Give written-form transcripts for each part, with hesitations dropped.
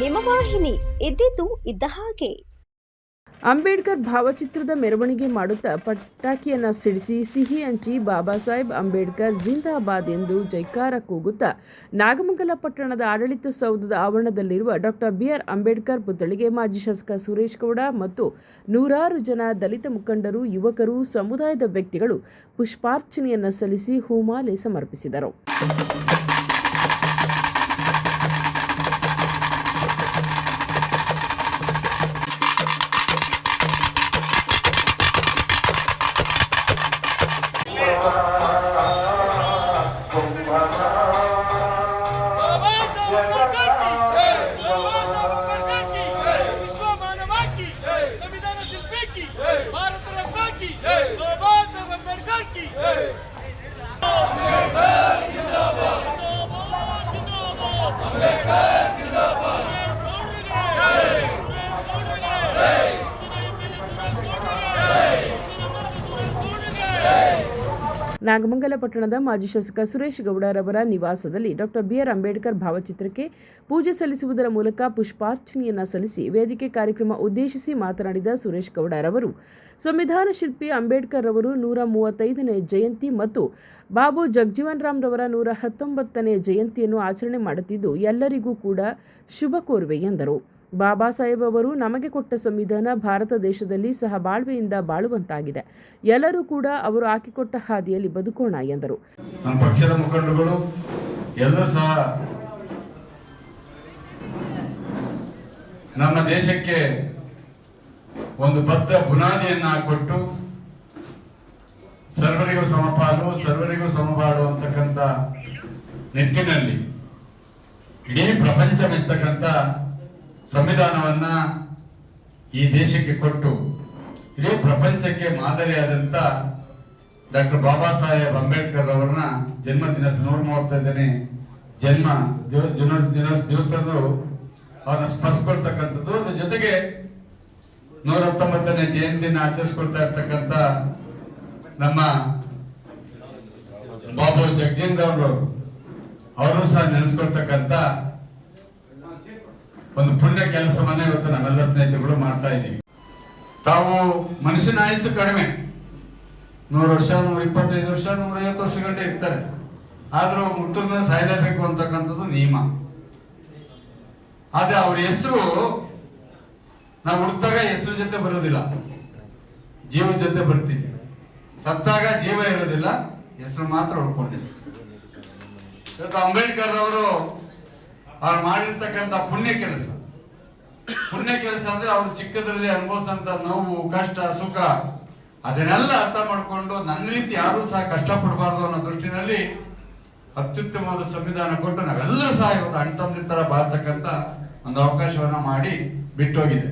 ನಿಮ್ಮ ವಾಹಿನಿ. ಇದ್ದಿದ್ದು ಇದ್ದ ಹಾಗೆ. ಅಂಬೇಡ್ಕರ್ ಭಾವಚಿತ್ರದ ಮೆರವಣಿಗೆ ಮಾಡುತ್ತಾ ಪಟಾಕಿಯನ್ನು ಸಿಡಿಸಿ ಸಿಹಿ ಹಂಚಿ ಬಾಬಾ ಸಾಹೇಬ್ ಅಂಬೇಡ್ಕರ್ ಜಿಂದಾಬಾದ್ ಎಂದು ಜೈಕಾರ ಕೂಗುತ್ತಾ ನಾಗಮಂಗಲ ಪಟ್ಟಣದ ಆಡಳಿತ ಸೌಧದ ಆವರಣದಲ್ಲಿರುವ ಡಾಕ್ಟರ್ BR ಅಂಬೇಡ್ಕರ್ ಪುತ್ಥಳಿಗೆ ಮಾಜಿ ಶಾಸಕ ಸುರೇಶ್ ಗೌಡ ಮತ್ತು ನೂರಾರು ಜನ ದಲಿತ ಮುಖಂಡರು, ಯುವಕರು, ಸಮುದಾಯದ ವ್ಯಕ್ತಿಗಳು ಪುಷ್ಪಾರ್ಚನೆಯನ್ನು ಸಲ್ಲಿಸಿ ಹೂಮಾಲೆ ಸಮರ್ಪಿಸಿದರು. संविधान शिल्पी की, भारत रत्न की, बाबा साहब अम्बेडकर की। ನಾಗಮಂಗಲ ಪಟ್ಟಣದ ಮಾಜಿ ಶಾಸಕ ಸುರೇಶ್ ಗೌಡರವರ ನಿವಾಸದಲ್ಲಿ ಡಾಕ್ಟರ್ BR ಅಂಬೇಡ್ಕರ್ ಭಾವಚಿತ್ರಕ್ಕೆ ಪೂಜೆ ಸಲ್ಲಿಸುವುದರ ಮೂಲಕ ಪುಷ್ಪಾರ್ಚನೆಯನ್ನು ಸಲ್ಲಿಸಿ ವೇದಿಕೆ ಕಾರ್ಯಕ್ರಮ ಉದ್ದೇಶಿಸಿ ಮಾತನಾಡಿದ ಸುರೇಶ್ ಗೌಡರವರು ಸಂವಿಧಾನ ಶಿಲ್ಪಿ ಅಂಬೇಡ್ಕರ್ ಅವರು 135ನೇ ಜಯಂತಿ ಮತ್ತು ಬಾಬು ಜಗಜೀವನ್ ರಾಮ್ ರವರ 119ನೇ ಜಯಂತಿಯನ್ನು ಆಚರಣೆ ಮಾಡುತ್ತಿದ್ದು ಎಲ್ಲರಿಗೂ ಕೂಡ ಶುಭ ಕೋರುವೆ ಎಂದರು. ಬಾಬಾ ಸಾಹೇಬ್ ಅವರು ನಮಗೆ ಕೊಟ್ಟ ಸಂವಿಧಾನ ಭಾರತ ದೇಶದಲ್ಲಿ ಸಹಬಾಳ್ವೆಯಿಂದ ಬಾಳುವಂತಾಗಿದೆ. ಎಲ್ಲರೂ ಕೂಡ ಅವರು ಹಾಕಿಕೊಟ್ಟ ಹಾದಿಯಲ್ಲಿ ಬದುಕೋಣ ಎಂದರು. ನಮ್ಮ ಪಕ್ಷದ ಮುಖಂಡರುಗಳು ಎಲ್ಲರೂ ಸಹ ನಮ್ಮ ದೇಶಕ್ಕೆ ಒಂದು ಬದ್ಧ ಬುನಾದಿಯನ್ನ ಕೊಟ್ಟು ಸರ್ವರಿಗೂ ಸಮಪಾಲು, ಸರ್ವರಿಗೂ ಸಮಬಾಳು ಅಂತಕ್ಕಂಥ ನಿಟ್ಟಿನಲ್ಲಿ ಇಡೀ ಪ್ರಪಂಚವೆತ್ತಕ್ಕಂಥ ಸಂವಿಧಾನವನ್ನ ಈ ದೇಶಕ್ಕೆ ಕೊಟ್ಟು ಇಡೀ ಪ್ರಪಂಚಕ್ಕೆ ಮಾದರಿಯಾದಂತ ಡಾಕ್ಟರ್ ಬಾಬಾ ಸಾಹೇಬ್ ಅಂಬೇಡ್ಕರ್ ಅವರನ್ನ ಜನ್ಮದಿನ 135ನೇ ದಿವಸದಂದು ಅವ್ರನ್ನ ಸ್ಮರಿಸ್ಕೊಳ್ತಕ್ಕಂಥದ್ದು, ಅದ್ರ ಜೊತೆಗೆ 119ನೇ ಜಯಂತಿಯನ್ನು ಆಚರಿಸ್ಕೊಳ್ತಾ ಇರ್ತಕ್ಕಂಥ ನಮ್ಮ ಬಾಬು ಜಗಜೀವನ್ ರಾಮ್ ಅವರು ಸಹ ನೆನೆಸ್ಕೊಳ್ತಕ್ಕಂಥ ಒಂದು ಪುಣ್ಯ ಕೆಲಸವನ್ನ ಇವತ್ತು ನಾವೆಲ್ಲ ಸ್ನೇಹಿತರುಗಳು ಮಾಡ್ತಾ ಇದ್ದೀವಿ. ತಾವು ಮನುಷ್ಯನ ಆಯುಸ್ಸು ಕಡಿಮೆ, 100 ವರ್ಷ, 125 ವರ್ಷ, 150 ವರ್ಷ ಗಂಟೆ ಇರ್ತಾರೆ. ಆದ್ರೂ ಮುಟ್ಟಿದ್ರೆ ಸಾಯಲೇಬೇಕು ಅಂತಕ್ಕಂಥದ್ದು ನಿಯಮ. ಆದ್ರೆ ಅವ್ರ ಹೆಸರು ನಾವು ಹುಡ್ತಾಗ ಹೆಸರು ಜೊತೆ ಬರೋದಿಲ್ಲ, ಜೀವದ ಜೊತೆ ಬರ್ತೀವಿ. ಸತ್ತಾಗ ಜೀವ ಇರೋದಿಲ್ಲ, ಹೆಸರು ಮಾತ್ರ ಉಳ್ಕೊಂಡಿದೆ. ಇವತ್ತು ಅಂಬೇಡ್ಕರ್ ಅವರು ಅವ್ರು ಮಾಡಿರ್ತಕ್ಕಂಥ ಪುಣ್ಯ ಕೆಲಸ ಅಂದ್ರೆ ಅವ್ರು ಚಿಕ್ಕದ್ರಲ್ಲಿ ಅನುಭವಿಸಂತ ನೋವು, ಕಷ್ಟ, ಸುಖ ಅದನ್ನೆಲ್ಲ ಅರ್ಥ ಮಾಡ್ಕೊಂಡು ನನ್ನ ರೀತಿ ಯಾರು ಸಹ ಕಷ್ಟಪಡಬಾರ್ದು ಅನ್ನೋ ದೃಷ್ಟಿನಲ್ಲಿ ಅತ್ಯುತ್ತಮವಾದ ಸಂವಿಧಾನ ಕೊಟ್ಟು ನಾವೆಲ್ಲರೂ ಸಹ ಇವತ್ತು ಅಣ್ತಂದಿ ತರ ಬಾಳ್ತಕ್ಕಂಥ ಒಂದು ಅವಕಾಶವನ್ನ ಮಾಡಿ ಬಿಟ್ಟೋಗಿದೆ.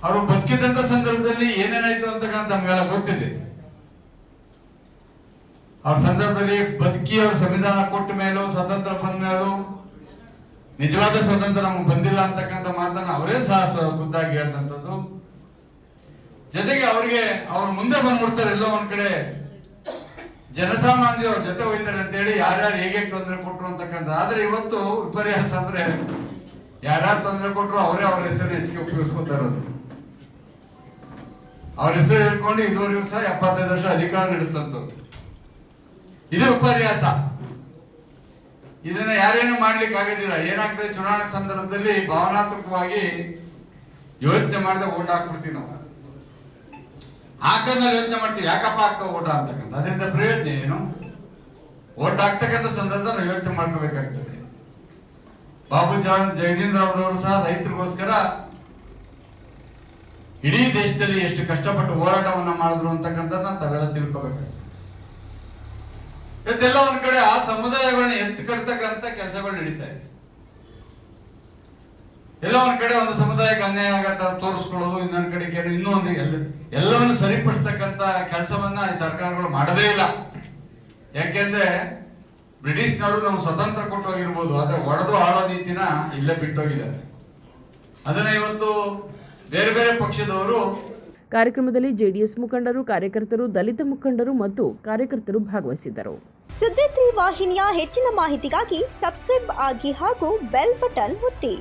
ಅವರು ಬದುಕಿದಂತ ಸಂದರ್ಭದಲ್ಲಿ ಏನೇನಾಯ್ತು ಅಂತಕ್ಕಂಥ ನಮ್ಗೆಲ್ಲ ಗೊತ್ತಿದೆ. ಅವ್ರ ಸಂದರ್ಭದಲ್ಲಿ ಬದುಕಿ ಅವ್ರ ಸಂವಿಧಾನ ಕೊಟ್ಟ ಮೇಲೂ, ಸ್ವತಂತ್ರ ಬಂದ ಮೇಲೂ ನಿಜವಾದ ಸ್ವತಂತ್ರ ನಮ್ಗೆ ಬಂದಿಲ್ಲ ಅಂತಕ್ಕಂಥ ಮಾತನ್ನ ಅವರೇ ಸಹ ಖುದ್ದಾಗಿ ಹೇಳ್ತಂಥದ್ದು. ಜೊತೆಗೆ ಅವ್ರಿಗೆ ಅವ್ರ ಮುಂದೆ ಬಂದ್ಬಿಡ್ತಾರೆ, ಎಲ್ಲೋ ಒಂದ್ ಕಡೆ ಜನಸಾಮಾನ್ಯರು ಅವ್ರ ಜೊತೆ ಹೋಗ್ತಾರೆ ಅಂತ ಹೇಳಿ ಯಾರ್ಯಾರು ಹೇಗೆ ತೊಂದರೆ ಕೊಟ್ರು ಅಂತಕ್ಕಂಥ. ಆದ್ರೆ ಇವತ್ತು ವಿಪರ್ಯಾಸ ಅಂದ್ರೆ ಯಾರ್ಯಾರು ತೊಂದರೆ ಕೊಟ್ರು ಅವರೇ ಅವ್ರ ಹೆಸರು ಹೆಚ್ಚಿಗೆ ಉಪಯೋಗಿಸ್ಕೊತಾ ಇರೋದು. ಅವ್ರ ಹೆಸರು ಹೇಳ್ಕೊಂಡು ಇದುವರೆಗೂ ಸಹ 75 ವರ್ಷ ಅಧಿಕಾರ ನಡೆಸ್ತಂಥದ್ದು. ಇದು ವಿಪರ್ಯಾಸ. ಇದನ್ನ ಯಾರೇನು ಮಾಡ್ಲಿಕ್ಕೆ ಆಗೋದಿಲ್ಲ. ಏನಾಗ್ತದೆ, ಚುನಾವಣೆ ಸಂದರ್ಭದಲ್ಲಿ ಭಾವನಾತ್ಮಕವಾಗಿ ಯೋಚನೆ ಮಾಡಿದಾಗ ಓಟ್ ಹಾಕ್ಬಿಡ್ತೀವಿ ನಾವು. ಹಾಕದ್ಮೇಲೆ ಯೋಚನೆ ಮಾಡ್ತೀವಿ, ಯಾಕಪ್ಪ ಹಾಕ್ತಾವ ಓಟ ಅಂತಕ್ಕಂಥ. ಅದರಿಂದ ಪ್ರಯೋಜನ ಏನು? ಓಟ್ ಹಾಕ್ತಕ್ಕಂಥ ಸಂದರ್ಭ ನಾವು ಯೋಚನೆ ಮಾಡ್ಕೋಬೇಕಾಗ್ತದೆ. ಬಾಬು ಜಗಜೀವನ್ ರಾಮ್ ಅವರು ಸಹ ರೈತರಿಗೋಸ್ಕರ ಇಡೀ ದೇಶದಲ್ಲಿ ಎಷ್ಟು ಕಷ್ಟಪಟ್ಟು ಹೋರಾಟವನ್ನ ಮಾಡಿದ್ರು ಅಂತಕ್ಕಂಥದ್ದನ್ನ ತಾವೆಲ್ಲ ತಿಳ್ಕೋಬೇಕಾಗ್ತದೆ. ಇವತ್ತೆಲ್ಲ ಒಂದ್ ಕಡೆ ಆ ಸಮುದಾಯಗಳನ್ನ ಎತ್ತು ಕಟ್ತಕ್ಕಂಥ ಕೆಲಸಗಳು ನಡೀತಾ ಇದೆ. ಎಲ್ಲ ಒಂದ್ ಕಡೆ ಒಂದು ಸಮುದಾಯಕ್ಕೆ ಅನ್ಯಾಯ ಆಗತ್ತ ತೋರಿಸ್ಕೊಳ್ಳೋದು, ಇನ್ನೊಂದ್ ಕಡೆ ಇನ್ನೊಂದು ಎಲ್ಲವನ್ನು ಸರಿಪಡಿಸ್ತಕ್ಕಂಥ ಕೆಲಸವನ್ನ ಈ ಸರ್ಕಾರಗಳು ಮಾಡದೇ ಇಲ್ಲ. ಯಾಕೆಂದ್ರೆ ಬ್ರಿಟಿಷ್ನವರು ನಮ್ಗೆ ಸ್ವತಂತ್ರ ಕೊಟ್ಟು ಹೋಗಿರ್ಬೋದು, ಆದ್ರೆ ಒಡೆದು ಆಳೋ ನೀತಿನ ಇಲ್ಲೇ ಬಿಟ್ಟೋಗಿದ್ದಾರೆ. ಅದನ್ನ ಇವತ್ತು ಬೇರೆ ಬೇರೆ ಪಕ್ಷದವರು. ಕಾರ್ಯಕ್ರಮದಲ್ಲಿ JDS ಮುಖಂಡರು, ಕಾರ್ಯಕರ್ತರು, ದಲಿತ ಮುಖಂಡರು ಮತ್ತು ಕಾರ್ಯಕರ್ತರು ಭಾಗವಹಿಸಿದ್ದರು. ಸುದ್ದಿ 3 ವಾಹಿನಿಯ ಹೆಚ್ಚಿನ ಮಾಹಿತಿಗಾಗಿ ಸಬ್ಸ್ಕ್ರೈಬ್ ಆಗಿ ಹಾಗೂ ಬೆಲ್ ಬಟನ್ ಒತ್ತಿ.